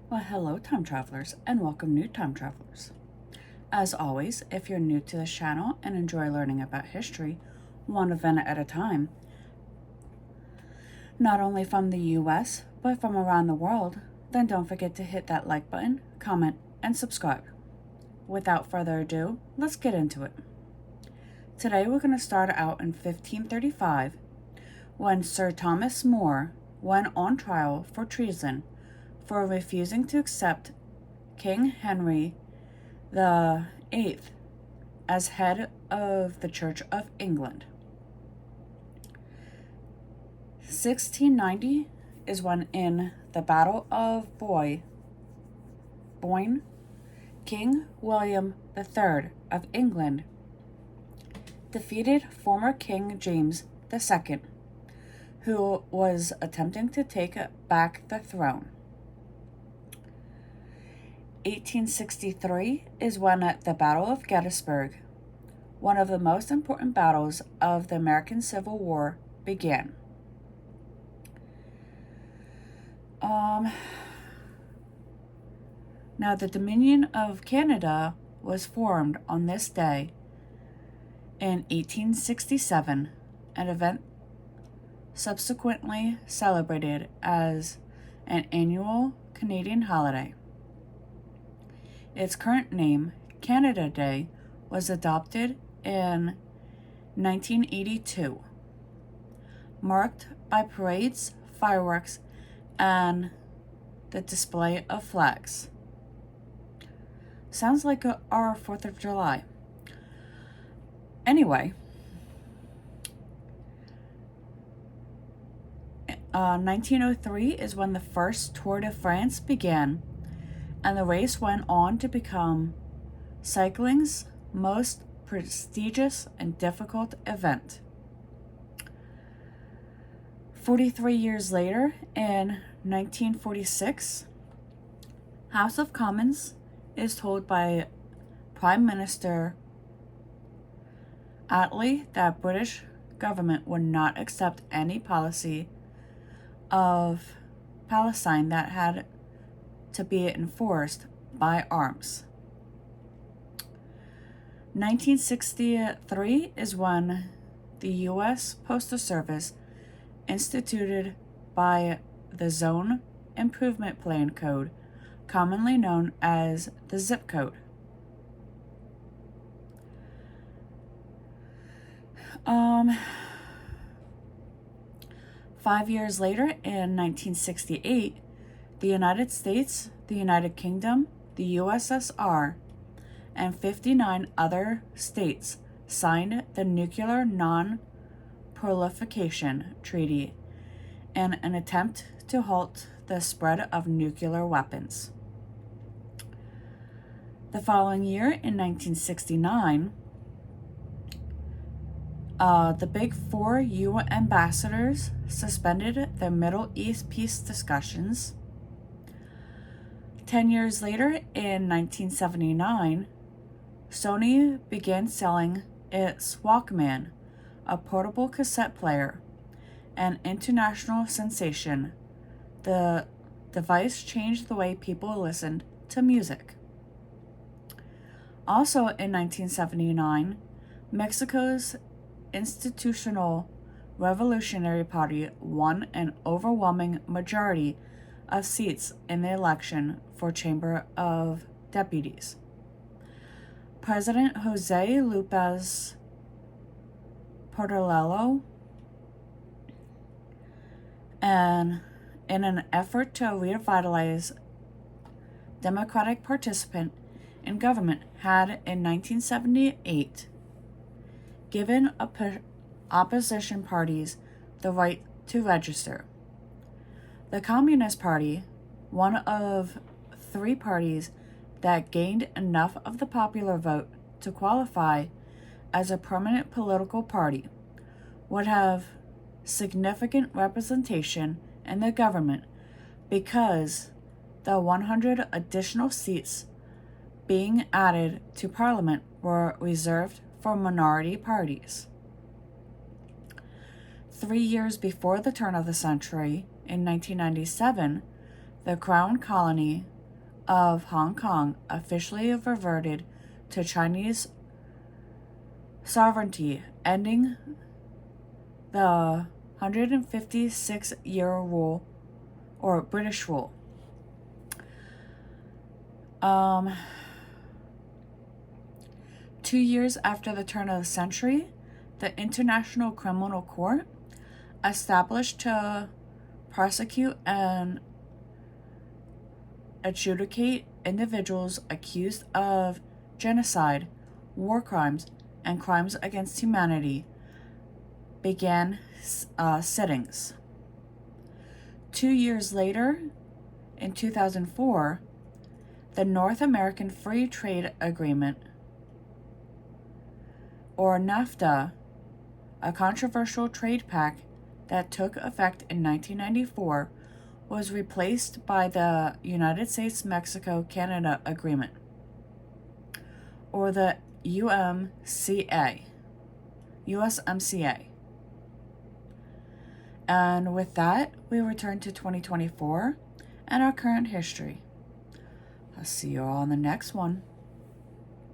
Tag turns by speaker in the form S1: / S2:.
S1: Well, hello, time travelers, and welcome, new time travelers. As always, if you're new to this channel and enjoy learning about history, one event at a time, not only from the US, but from around the world, then don't forget to hit that like button, comment, and subscribe. Without further ado, let's get into it. Today we're going to start out in 1535, when Sir Thomas More went on trial for treason for refusing to accept King Henry the Eighth as head of the Church of England. 1690 is when, in the Battle of Boyne, King William III of England defeated former King James II, who was attempting to take back the throne. 1863 is when, at the Battle of Gettysburg, one of the most important battles of the American Civil War, began. Now, the Dominion of Canada was formed on this day in 1867, an event subsequently celebrated as an annual Canadian holiday. Its current name, Canada Day, was adopted in 1982, marked by parades, fireworks, and the display of flags. Sounds like our 4th of July. Anyway, 1903 is when the first Tour de France began, and the race went on to become cycling's most prestigious and difficult event. 43 years later, in 1946, House of Commons is told by Prime Minister Attlee that British government would not accept any policy of Palestine that had to be enforced by arms. 1963 is when the U.S. Postal Service instituted by the Zone Improvement Plan Code, commonly known as the Zip Code. Five years later, in 1968, the United States, the United Kingdom, the USSR, and 59 other states signed the Nuclear Non-Proliferation Treaty in an attempt to halt the spread of nuclear weapons. The following year, in 1969, the Big Four UN ambassadors suspended the Middle East peace discussions. 10 years later, in 1979, Sony began selling its Walkman, a portable cassette player, an international sensation. The device changed the way people listened to music. Also in 1979, Mexico's Institutional Revolutionary Party won an overwhelming majority of seats in the election for Chamber of Deputies. President Jose López Portillo, and in an effort to revitalize democratic participation in government, had in 1978 given opposition parties the right to register. The Communist Party, one of three parties that gained enough of the popular vote to qualify as a permanent political party, would have significant representation in the government because the 100 additional seats being added to Parliament were reserved for minority parties. 3 years before the turn of the century, in 1997, the Crown Colony of Hong Kong officially reverted to Chinese sovereignty, ending the 156-year rule, or British rule. 2 years after the turn of the century, the International Criminal Court, established to prosecute and adjudicate individuals accused of genocide, war crimes, and crimes against humanity, began sittings. 2 years later, in 2004, the North American Free Trade Agreement, or NAFTA, a controversial trade pact that took effect in 1994, was replaced by the United States-Mexico-Canada Agreement, or the USMCA. And with that, we return to 2024 and our current history. I'll see you all in the next one.